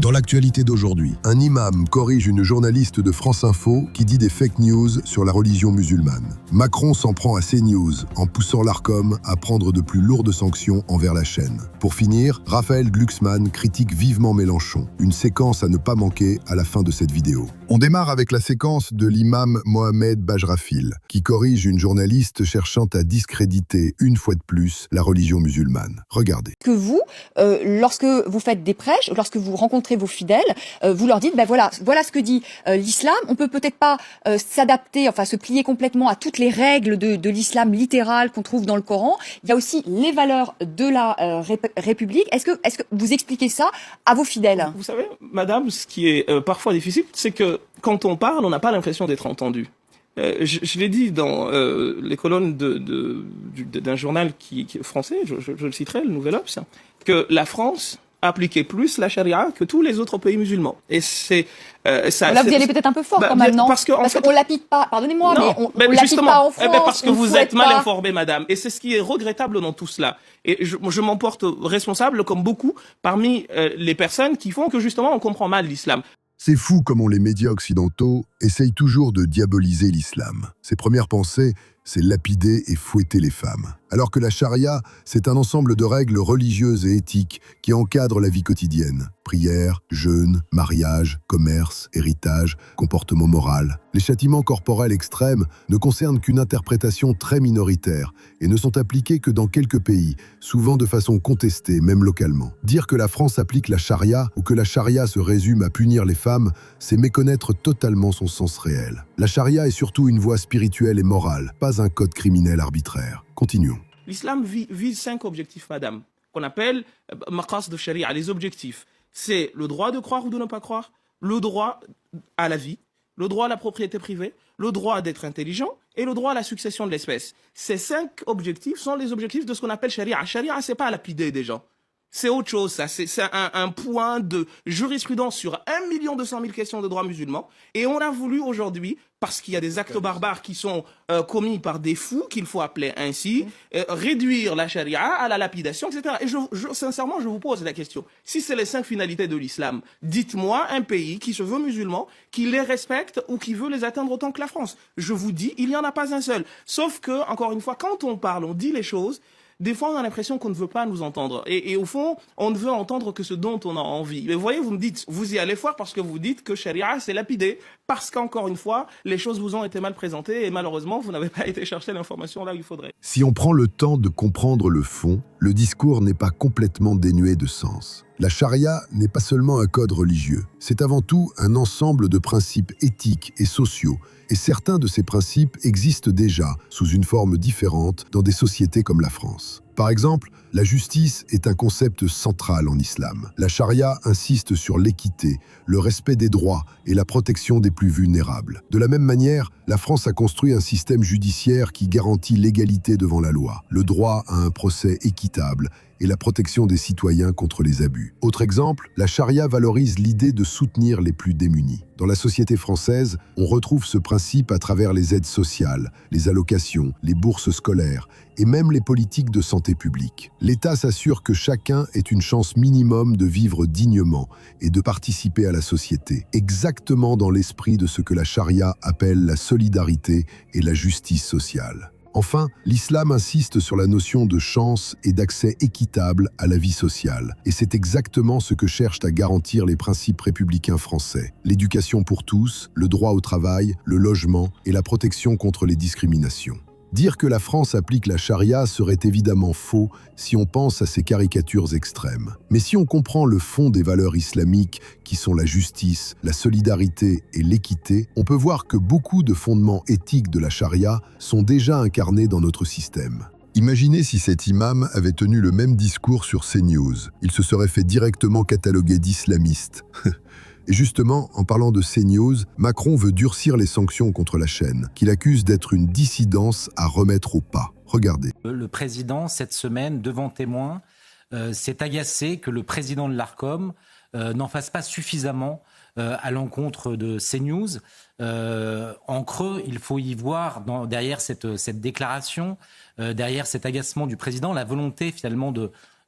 Dans l'actualité d'aujourd'hui, un imam corrige une journaliste de France Info qui dit des fake news sur la religion musulmane. Macron s'en prend à CNews en poussant l'Arcom à prendre de plus lourdes sanctions envers la chaîne. Pour finir, Raphaël Glucksmann critique vivement Mélenchon. Une séquence à ne pas manquer à la fin de cette vidéo. On démarre avec la séquence de l'imam Mohamed Bajrafil, qui corrige une journaliste cherchant à discréditer une fois de plus la religion musulmane. Regardez. Que vous, lorsque vous faites des prêches, lorsque vous rencontrez vos fidèles, vous leur dites, voilà ce que dit l'islam. On peut peut-être pas s'adapter, enfin se plier complètement à toutes les règles de l'islam littéral qu'on trouve dans le Coran. Il y a aussi les valeurs de la République. Est-ce que vous expliquez ça à vos fidèles? Vous savez, madame, ce qui est parfois difficile, c'est que quand on parle, on n'a pas l'impression d'être entendu. Je l'ai dit dans les colonnes d'un journal français, je le citerai, le Nouvel Obs, que la France appliquait plus la charia que tous les autres pays musulmans. Et c'est ça. Là, vous y allez peut-être un peu fort quand même, non? Parce qu'on l'applique pas. Pardonnez-moi, mais on l'applique pas en France. Parce que vous êtes mal informée, madame. Et c'est ce qui est regrettable dans tout cela. Et je m'en porte responsable, comme beaucoup, parmi les personnes qui font que justement on comprend mal l'islam. C'est fou comment les médias occidentaux essayent toujours de diaboliser l'islam. Ses premières pensées, c'est lapider et fouetter les femmes. Alors que la charia, c'est un ensemble de règles religieuses et éthiques qui encadrent la vie quotidienne. Prière, jeûne, mariage, commerce, héritage, comportement moral. Les châtiments corporels extrêmes ne concernent qu'une interprétation très minoritaire et ne sont appliqués que dans quelques pays, souvent de façon contestée, même localement. Dire que la France applique la charia ou que la charia se résume à punir les femmes, c'est méconnaître totalement son sens réel. La charia est surtout une voie spirituelle et morale, pas un code criminel arbitraire. Continuons. L'islam vise 5 objectifs, madame, qu'on appelle maqas de sharia, les objectifs. C'est le droit de croire ou de ne pas croire, le droit à la vie, le droit à la propriété privée, le droit d'être intelligent et le droit à la succession de l'espèce. Ces 5 objectifs sont les objectifs de ce qu'on appelle sharia. Sharia, c'est pas lapider des gens. C'est autre chose, ça. C'est un point de jurisprudence sur 1 200 000 questions de droit musulman. Et on a voulu aujourd'hui, parce qu'il y a des actes barbares qui sont commis par des fous, qu'il faut appeler ainsi, réduire la charia à la lapidation, etc. Et sincèrement, je vous pose la question. Si c'est les 5 finalités de l'islam, dites-moi un pays qui se veut musulman, qui les respecte ou qui veut les atteindre autant que la France. Je vous dis, il n'y en a pas un seul. Sauf que, encore une fois, quand on parle, on dit les choses, des fois, on a l'impression qu'on ne veut pas nous entendre. Et au fond, on ne veut entendre que ce dont on a envie. Mais vous voyez, vous me dites, vous y allez fort parce que vous dites que charia, c'est lapidé. Parce qu'encore une fois, les choses vous ont été mal présentées et malheureusement, vous n'avez pas été chercher l'information là où il faudrait. Si on prend le temps de comprendre le fond, le discours n'est pas complètement dénué de sens. La charia n'est pas seulement un code religieux. C'est avant tout un ensemble de principes éthiques et sociaux. Et certains de ces principes existent déjà, sous une forme différente, dans des sociétés comme la France. Par exemple, la justice est un concept central en islam. La charia insiste sur l'équité, le respect des droits et la protection des plus vulnérables. De la même manière, la France a construit un système judiciaire qui garantit l'égalité devant la loi, le droit à un procès équitable et la protection des citoyens contre les abus. Autre exemple, la charia valorise l'idée de soutenir les plus démunis. Dans la société française, on retrouve ce principe à travers les aides sociales, les allocations, les bourses scolaires et même les politiques de santé publique. L'État s'assure que chacun ait une chance minimum de vivre dignement et de participer à la société, exactement dans l'esprit de ce que la charia appelle la solidarité et la justice sociale. Enfin, l'islam insiste sur la notion de chance et d'accès équitable à la vie sociale. Et c'est exactement ce que cherchent à garantir les principes républicains français. L'éducation pour tous, le droit au travail, le logement et la protection contre les discriminations. Dire que la France applique la charia serait évidemment faux si on pense à ces caricatures extrêmes. Mais si on comprend le fond des valeurs islamiques, qui sont la justice, la solidarité et l'équité, on peut voir que beaucoup de fondements éthiques de la charia sont déjà incarnés dans notre système. Imaginez si cet imam avait tenu le même discours sur CNews. Il se serait fait directement cataloguer d'islamiste. Et justement, en parlant de CNews, Macron veut durcir les sanctions contre la chaîne, qu'il accuse d'être une dissidence à remettre au pas. Regardez. Le président, cette semaine, devant témoins, s'est agacé que le président de l'Arcom n'en fasse pas suffisamment à l'encontre de CNews. En creux, il faut y voir derrière cette déclaration, derrière cet agacement du président, la volonté finalement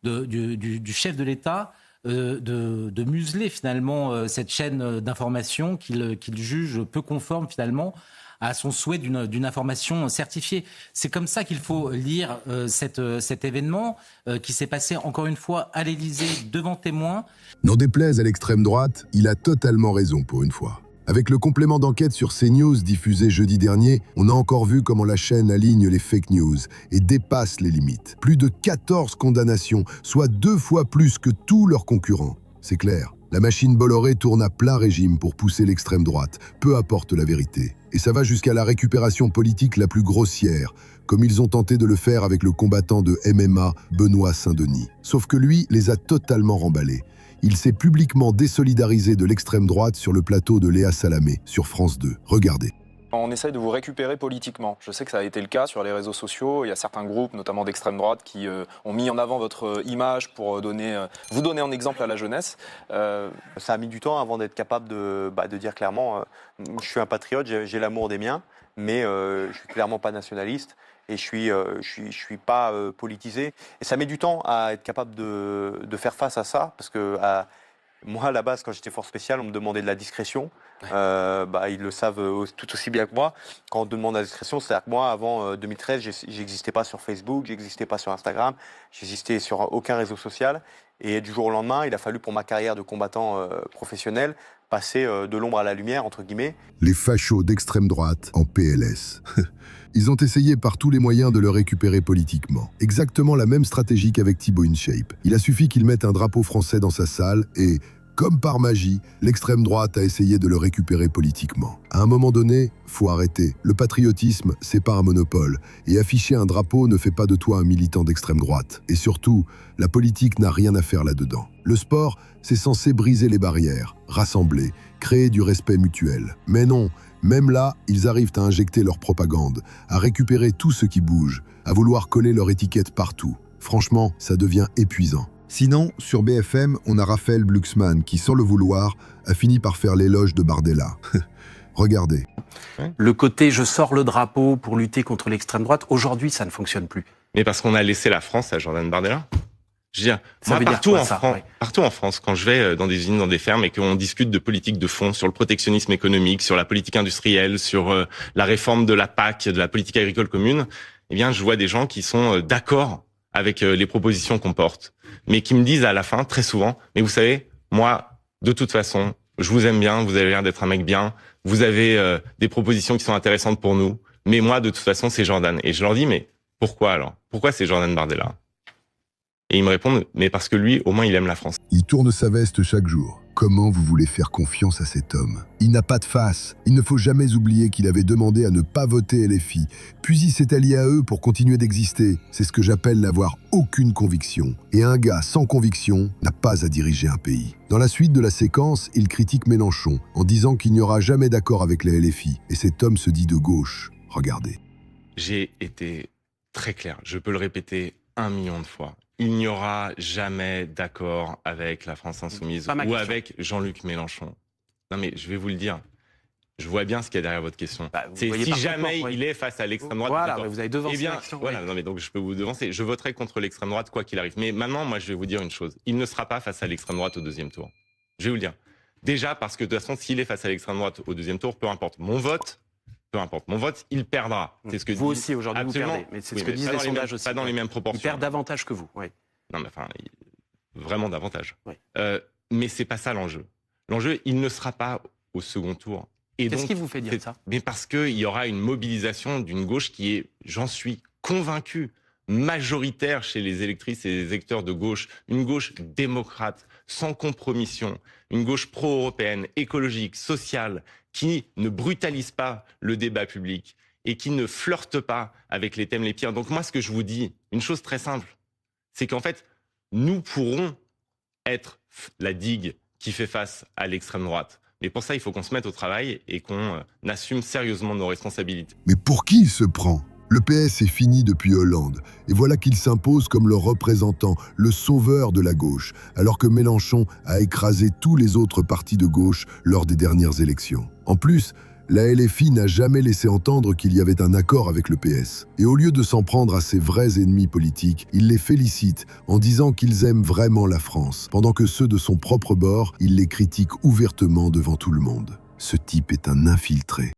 du chef de l'État de museler finalement cette chaîne d'information qu'il juge peu conforme finalement à son souhait d'une information certifiée. C'est comme ça qu'il faut lire cet événement qui s'est passé encore une fois à l'Élysée devant témoins. N'en déplaise à l'extrême droite, il a totalement raison pour une fois. Avec le complément d'enquête sur CNews diffusé jeudi dernier, on a encore vu comment la chaîne aligne les fake news et dépasse les limites. Plus de 14 condamnations, soit 2 fois plus que tous leurs concurrents. C'est clair, la machine Bolloré tourne à plein régime pour pousser l'extrême droite, peu importe la vérité. Et ça va jusqu'à la récupération politique la plus grossière, comme ils ont tenté de le faire avec le combattant de MMA, Benoît Saint-Denis. Sauf que lui les a totalement remballés. Il s'est publiquement désolidarisé de l'extrême droite sur le plateau de Léa Salamé, sur France 2. Regardez. On essaye de vous récupérer politiquement. Je sais que ça a été le cas sur les réseaux sociaux. Il y a certains groupes, notamment d'extrême droite, qui ont mis en avant votre image pour vous donner en exemple à la jeunesse. Ça a mis du temps avant d'être capable de dire clairement je suis un patriote, j'ai l'amour des miens, mais je suis clairement pas nationaliste et je suis pas politisé. Et ça met du temps à être capable de faire face à ça, parce que moi, à la base, quand j'étais force spéciale, on me demandait de la discrétion. Ils le savent tout aussi bien que moi. Quand on demande la discrétion, c'est-à-dire que moi, avant 2013, j'existais pas sur Facebook, j'existais pas sur Instagram, j'existais sur aucun réseau social. Et du jour au lendemain, il a fallu pour ma carrière de combattant professionnel passer de l'ombre à la lumière, entre guillemets. Les fachos d'extrême droite en PLS. Ils ont essayé par tous les moyens de le récupérer politiquement. Exactement la même stratégie qu'avec Thibaut InShape. Il a suffi qu'il mette un drapeau français dans sa salle et, comme par magie, l'extrême droite a essayé de le récupérer politiquement. À un moment donné, faut arrêter. Le patriotisme, c'est pas un monopole. Et afficher un drapeau ne fait pas de toi un militant d'extrême droite. Et surtout, la politique n'a rien à faire là-dedans. Le sport, c'est censé briser les barrières, rassembler, créer du respect mutuel. Mais non, même là, ils arrivent à injecter leur propagande, à récupérer tout ce qui bouge, à vouloir coller leur étiquette partout. Franchement, ça devient épuisant. Sinon, sur BFM, on a Raphaël Glucksmann qui, sans le vouloir, a fini par faire l'éloge de Bardella. Regardez. Le côté « je sors le drapeau pour lutter contre l'extrême droite », aujourd'hui, ça ne fonctionne plus. Mais parce qu'on a laissé la France à Jordan Bardella. Je veux dire, moi, partout en France, quand je vais dans des usines, dans des fermes, et qu'on discute de politique de fond, sur le protectionnisme économique, sur la politique industrielle, sur la réforme de la PAC, de la politique agricole commune, eh bien, je vois des gens qui sont d'accord avec les propositions qu'on porte, mais qui me disent à la fin, très souvent, mais vous savez, moi, de toute façon, je vous aime bien, vous avez l'air d'être un mec bien, vous avez des propositions qui sont intéressantes pour nous, mais moi, de toute façon, c'est Jordan. Et je leur dis, mais pourquoi alors? Pourquoi c'est Jordan Bardella? Et ils me répondent, mais parce que lui, au moins, il aime la France. Il tourne sa veste chaque jour. Comment vous voulez faire confiance à cet homme? Il n'a pas de face. Il ne faut jamais oublier qu'il avait demandé à ne pas voter LFI. Puis il s'est allié à eux pour continuer d'exister. C'est ce que j'appelle n'avoir aucune conviction. Et un gars sans conviction n'a pas à diriger un pays. Dans la suite de la séquence, il critique Mélenchon en disant qu'il n'y aura jamais d'accord avec la LFI. Et cet homme se dit de gauche. Regardez. J'ai été très clair. Je peux le répéter 1 million de fois. Il n'y aura jamais d'accord avec la France Insoumise ou avec Jean-Luc Mélenchon. Non mais je vais vous le dire, je vois bien ce qu'il y a derrière votre question. C'est si jamais il est face à l'extrême droite... Voilà, mais vous avez devancé l'action. Voilà, non mais donc je peux vous devancer. Je voterai contre l'extrême droite quoi qu'il arrive. Mais maintenant, moi je vais vous dire une chose. Il ne sera pas face à l'extrême droite au 2e tour. Je vais vous le dire. Déjà parce que de toute façon, s'il est face à l'extrême droite au 2e tour, peu importe mon vote, il perdra. C'est ce que vous aussi aujourd'hui vous perdez, mais c'est ce que disent les sondages aussi. Pas dans les mêmes proportions. Il perd davantage que vous. Oui. Non mais enfin, vraiment davantage. Oui. Mais c'est pas ça l'enjeu. L'enjeu, il ne sera pas au second tour. Qu'est-ce qui vous fait dire ça? Mais parce qu'il y aura une mobilisation d'une gauche qui est, j'en suis convaincu, majoritaire chez les électrices et les électeurs de gauche. Une gauche démocrate, sans compromission. Une gauche pro-européenne, écologique, sociale, qui ne brutalise pas le débat public et qui ne flirte pas avec les thèmes les pires. Donc moi, ce que je vous dis, une chose très simple, c'est qu'en fait, nous pourrons être la digue qui fait face à l'extrême droite. Mais pour ça, il faut qu'on se mette au travail et qu'on assume sérieusement nos responsabilités. Mais pour qui il se prend? Le PS est fini depuis Hollande, et voilà qu'il s'impose comme le représentant, le sauveur de la gauche, alors que Mélenchon a écrasé tous les autres partis de gauche lors des dernières élections. En plus, La LFI n'a jamais laissé entendre qu'il y avait un accord avec le PS. Et au lieu de s'en prendre à ses vrais ennemis politiques, il les félicite en disant qu'ils aiment vraiment la France, pendant que ceux de son propre bord, il les critique ouvertement devant tout le monde. Ce type est un infiltré.